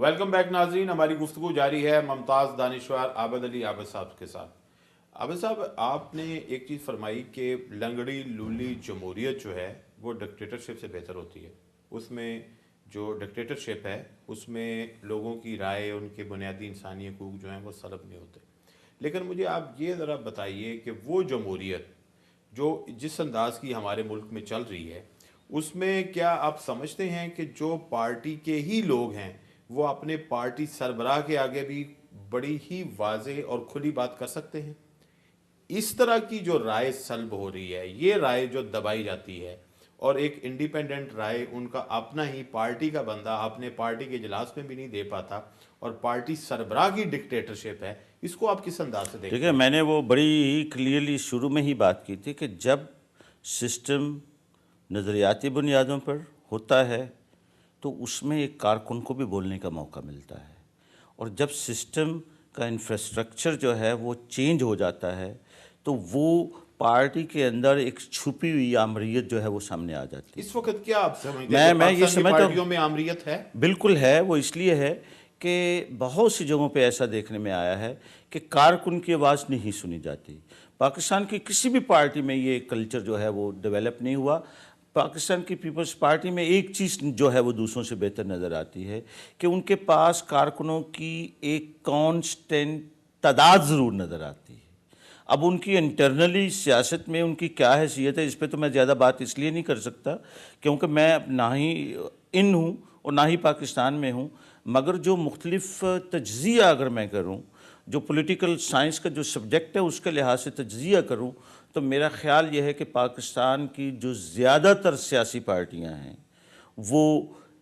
Welcome back नाजरीन। हमारी गुफ्तगू जारी है मुमताज़ दानिशवर आबद अली आबद साहब के साथ। आबद साहब, आपने एक चीज़ फरमाई कि लंगड़ी लूली जमहूरियत जो है वो डिक्टेटरशिप से बेहतर होती है। उसमें जो डिक्टेटरशिप है उसमें लोगों की राय, उनके बुनियादी इंसानी हकूक़ जो हैं वो सलब नहीं होते। लेकिन मुझे आप ये ज़रा बताइए कि वो जमहूरियत जो जिस अंदाज की हमारे मुल्क में चल रही है, उसमें क्या आप समझते हैं कि जो पार्टी के ही लोग हैं वो अपने पार्टी सरबराह के आगे भी बड़ी ही वाज़ेह और खुली बात कर सकते हैं? इस तरह की जो राय सल्ब हो रही है, ये राय जो दबाई जाती है और एक इंडिपेंडेंट राय उनका अपना ही पार्टी का बंदा अपने पार्टी के इजलास में भी नहीं दे पाता और पार्टी सरबराह की डिक्टेटरशिप है, इसको आप किस अंदाज से देखते देखिए, हैं? मैंने वो बड़ी ही क्लियरली शुरू में ही बात की थी कि जब सिस्टम नज़रियाती बुनियादों पर होता है तो उसमें एक कारकुन को भी बोलने का मौका मिलता है, और जब सिस्टम का इंफ्रास्ट्रक्चर जो है वो चेंज हो जाता है तो वो पार्टी के अंदर एक छुपी हुई आमरीत जो है वो सामने आ जाती है। इस वक्त क्या आप समझते हैं कि मैं ये पाकिस्तान की समझता पार्टियों हूँ, में आमरीत है? बिल्कुल है। वो इसलिए है कि बहुत सी जगहों पे ऐसा देखने में आया है कि कारकुन की आवाज़ नहीं सुनी जाती। पाकिस्तान की किसी भी पार्टी में ये कल्चर जो है वो डेवलप नहीं हुआ। पाकिस्तान की पीपल्स पार्टी में एक चीज़ जो है वो दूसरों से बेहतर नज़र आती है कि उनके पास कारकुनों की एक कांस्टेंट तादाद ज़रूर नज़र आती है। अब उनकी इंटरनली सियासत में उनकी क्या हैसियत है, इस पर तो मैं ज़्यादा बात इसलिए नहीं कर सकता क्योंकि मैं ना ही इन हूँ और ना ही पाकिस्तान में हूँ। मगर जो मुख्तलिफ तज्ज़िया अगर मैं करूँ, जो पॉलिटिकल साइंस का जो सब्जेक्ट है उसके लिहाज से तज्ज़िया करूँ, तो मेरा ख़्याल यह है कि पाकिस्तान की जो ज़्यादातर सियासी पार्टियाँ हैं वो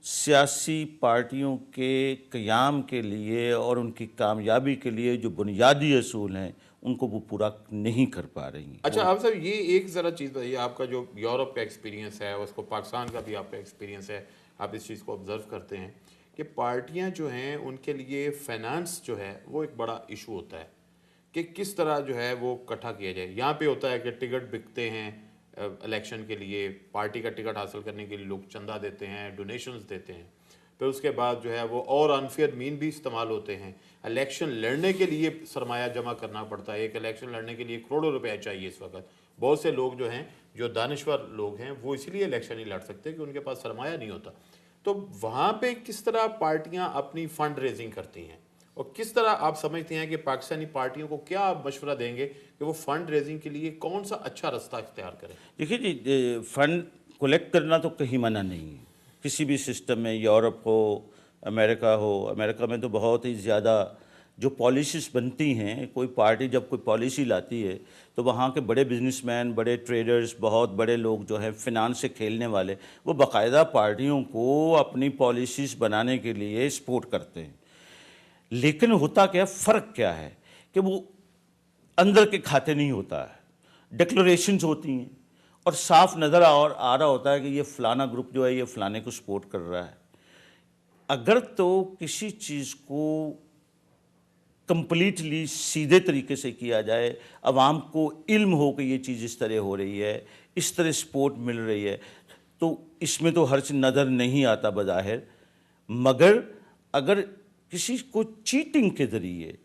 सियासी पार्टियों के क़याम के लिए और उनकी कामयाबी के लिए जो बुनियादी असूल हैं उनको वो पूरा नहीं कर पा रही। अच्छा, आप साहब ये एक ज़रा चीज़ बताइए, आपका जो यूरोप का एक्सपीरियंस है उसको पाकिस्तान का भी आपका एक्सपीरियंस है, आप इस चीज़ को ऑब्ज़र्व करते हैं कि पार्टियां जो हैं उनके लिए फाइनेंस जो है वो एक बड़ा इशू होता है कि किस तरह जो है वो इकट्ठा किया जाए। यहाँ पे होता है कि टिकट बिकते हैं इलेक्शन के लिए, पार्टी का टिकट हासिल करने के लिए लोग चंदा देते हैं, डोनेशंस देते हैं, फिर उसके बाद जो है वो और अनफेयर मीन भी इस्तेमाल होते हैं। इलेक्शन लड़ने के लिए सरमाया जमा करना पड़ता है, एक इलेक्शन लड़ने के लिए करोड़ों रुपए चाहिए इस वक्त। बहुत से लोग जो हैं, जो दानिश्वर लोग हैं, वो इसलिए इलेक्शन नहीं लड़ सकते कि उनके पास सरमाया नहीं होता। तो वहाँ पे किस तरह पार्टियाँ अपनी फंड रेजिंग करती हैं और किस तरह आप समझते हैं कि पाकिस्तानी पार्टियों को क्या आप मशवरा देंगे कि वो फंड रेजिंग के लिए कौन सा अच्छा रास्ता इख्तियार करें? देखिए जी, फंड कलेक्ट करना तो कहीं मना नहीं है किसी भी सिस्टम में, यूरोप हो, अमेरिका हो। अमेरिका में तो बहुत ही ज़्यादा जो पॉलिसीज़ बनती हैं, कोई पार्टी जब कोई पॉलिसी लाती है तो वहाँ के बड़े बिजनेसमैन, बड़े ट्रेडर्स, बहुत बड़े लोग जो हैं फिनांस से खेलने वाले, वो बाकायदा पार्टियों को अपनी पॉलिसीज़ बनाने के लिए सपोर्ट करते हैं। लेकिन होता क्या, फ़र्क क्या है कि वो अंदर के खाते नहीं होता है, डिक्लेरेशंस होती हैं और साफ नज़र आ रहा होता है कि ये फ़लाना ग्रुप जो है ये फ़लाने को सपोर्ट कर रहा है। अगर तो किसी चीज़ को कंप्लीटली सीधे तरीके से किया जाए, आवाम को इल्म हो कि ये चीज़ इस तरह हो रही है, इस तरह सपोर्ट मिल रही है, तो इसमें तो हर्ज नज़र नहीं आता बज़ाहिर। मगर अगर किसी को चीटिंग के ज़रिए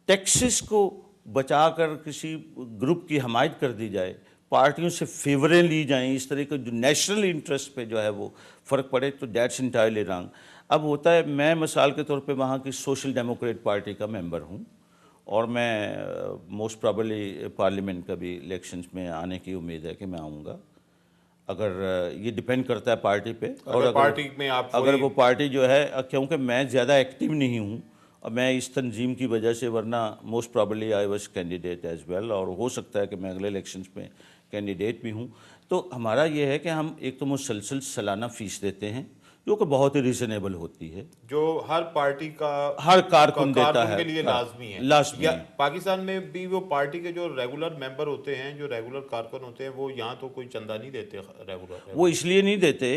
टैक्सेस को बचाकर किसी ग्रुप की हमायत कर दी जाए, पार्टियों से फेवरें ली जाएं, इस तरह के जो नेशनल इंटरेस्ट पे जो है वो फ़र्क पड़े, तो दैट्स इंटायरली रॉन्ग। अब होता है, मैं मिसाल के तौर पे वहाँ की सोशल डेमोक्रेट पार्टी का मेंबर हूँ और मैं मोस्ट प्रॉबली पार्लियामेंट का भी इलेक्शंस में आने की उम्मीद है कि मैं आऊँगा। अगर ये डिपेंड करता है पार्टी पे, और अगर पार्टी में आप अगर वही वो पार्टी जो है, क्योंकि मैं ज़्यादा एक्टिव नहीं हूँ और मैं इस तंजीम की वजह से, वरना most probably I was candidate as well, और हो सकता है कि मैं अगले इलेक्शंस में कैंडिडेट भी हूँ। तो हमारा ये है कि हम एक तो मुसलसल सालाना फ़ीस देते हैं जो कि बहुत ही रीज़नेबल होती है, जो हर पार्टी का हर कारकुन देता कारकुन है, के लिए लाजमी है। लाजमी या है। पाकिस्तान में भी वो पार्टी के जो रेगुलर मेंबर होते हैं, जो रेगुलर कारकुन होते हैं, वो यहाँ तो कोई चंदा नहीं देते रेगुलर। वो इसलिए नहीं देते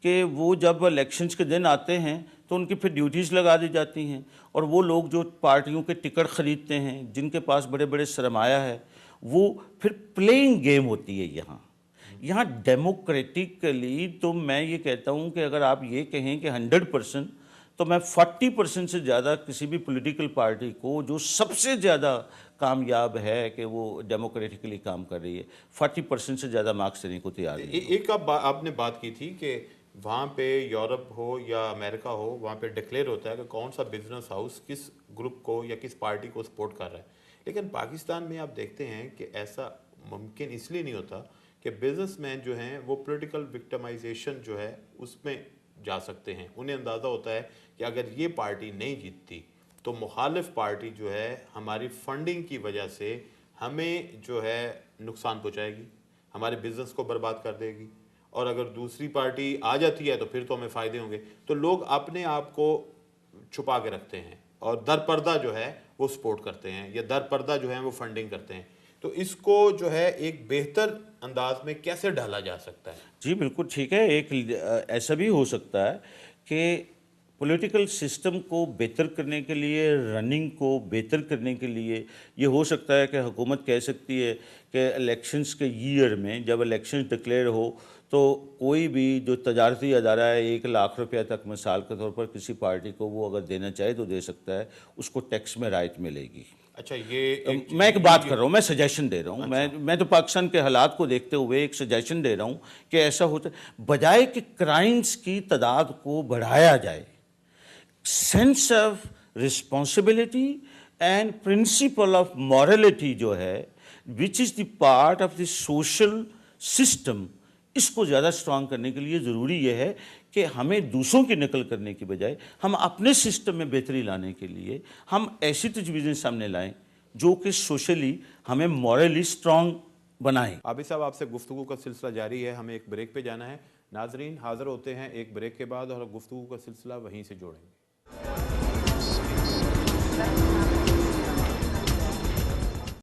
कि वो जब इलेक्शंस के दिन आते हैं तो उनकी फिर ड्यूटीज़ लगा दी जाती हैं, और वो लोग जो पार्टियों के टिकट ख़रीदते हैं, जिनके पास बड़े बड़े सरमाया है, वो फिर प्लेइंग गेम होती है यहाँ डेमोक्रेटिकली। तो मैं ये कहता हूँ कि अगर आप ये कहें कि 100% तो मैं 40% से ज़्यादा किसी भी पॉलिटिकल पार्टी को जो सबसे ज़्यादा कामयाब है कि वो डेमोक्रेटिकली काम कर रही है, 40% से ज़्यादा मार्क्स देने को तैयार नहीं। एक आपने बात की थी कि वहाँ पे यूरोप हो या अमेरिका हो, वहाँ पे डिक्लेयर होता है कि कौन सा बिजनेस हाउस किस ग्रुप को या किस पार्टी को सपोर्ट कर रहा है। लेकिन पाकिस्तान में आप देखते हैं कि ऐसा मुमकिन इसलिए नहीं होता कि बिजनेसमैन जो हैं वो पॉलिटिकल विक्टिमाइजेशन जो है उसमें जा सकते हैं। उन्हें अंदाज़ा होता है कि अगर ये पार्टी नहीं जीतती तो मुखालिफ पार्टी जो है हमारी फंडिंग की वजह से हमें जो है नुकसान पहुंचाएगी, हमारे बिजनेस को बर्बाद कर देगी, और अगर दूसरी पार्टी आ जाती है तो फिर तो हमें फ़ायदे होंगे। तो लोग अपने आप को छुपा के रखते हैं और दर पर्दा जो है वो सपोर्ट करते हैं या दर पर्दा जो है वो फंडिंग करते हैं। तो इसको जो है एक बेहतर अंदाज में कैसे ढाला जा सकता है? जी बिल्कुल ठीक है। ऐसा भी हो सकता है कि पॉलिटिकल सिस्टम को बेहतर करने के लिए, रनिंग को बेहतर करने के लिए ये हो सकता है कि हुकूमत कह सकती है कि इलेक्शंस के ईयर में जब इलेक्शंस डिक्लेयर हो तो कोई भी जो तजारती अदारा है 1 लाख रुपया तक मिसाल के तौर पर किसी पार्टी को वो अगर देना चाहे तो दे सकता है, उसको टैक्स में राहत मिलेगी। अच्छा, ये एक मैं एक बात कर रहा हूँ, मैं सजेशन दे रहा हूँ। मैं तो पाकिस्तान के हालात को देखते हुए एक सजेशन दे रहा हूँ कि ऐसा होता है, बजाय कि क्राइम्स की तादाद को बढ़ाया जाए, sense of responsibility and principle of morality जो है which is the part of the social system, इसको ज़्यादा स्ट्रांग करने के लिए ज़रूरी यह है कि हमें दूसरों की नकल करने की बजाय हम अपने सिस्टम में बेहतरी लाने के लिए हम ऐसी तजवीज़ें सामने लाएं जो कि सोशली हमें मॉरली स्ट्रांग बनाएं। आबिद साहब, आपसे गुफ्तगू का सिलसिला जारी है, हमें एक ब्रेक पे जाना है। नाजरीन हाज़िर होते हैं एक ब्रेक के बाद और गुफ्तगू का सिलसिला वहीं से जोड़ेंगे।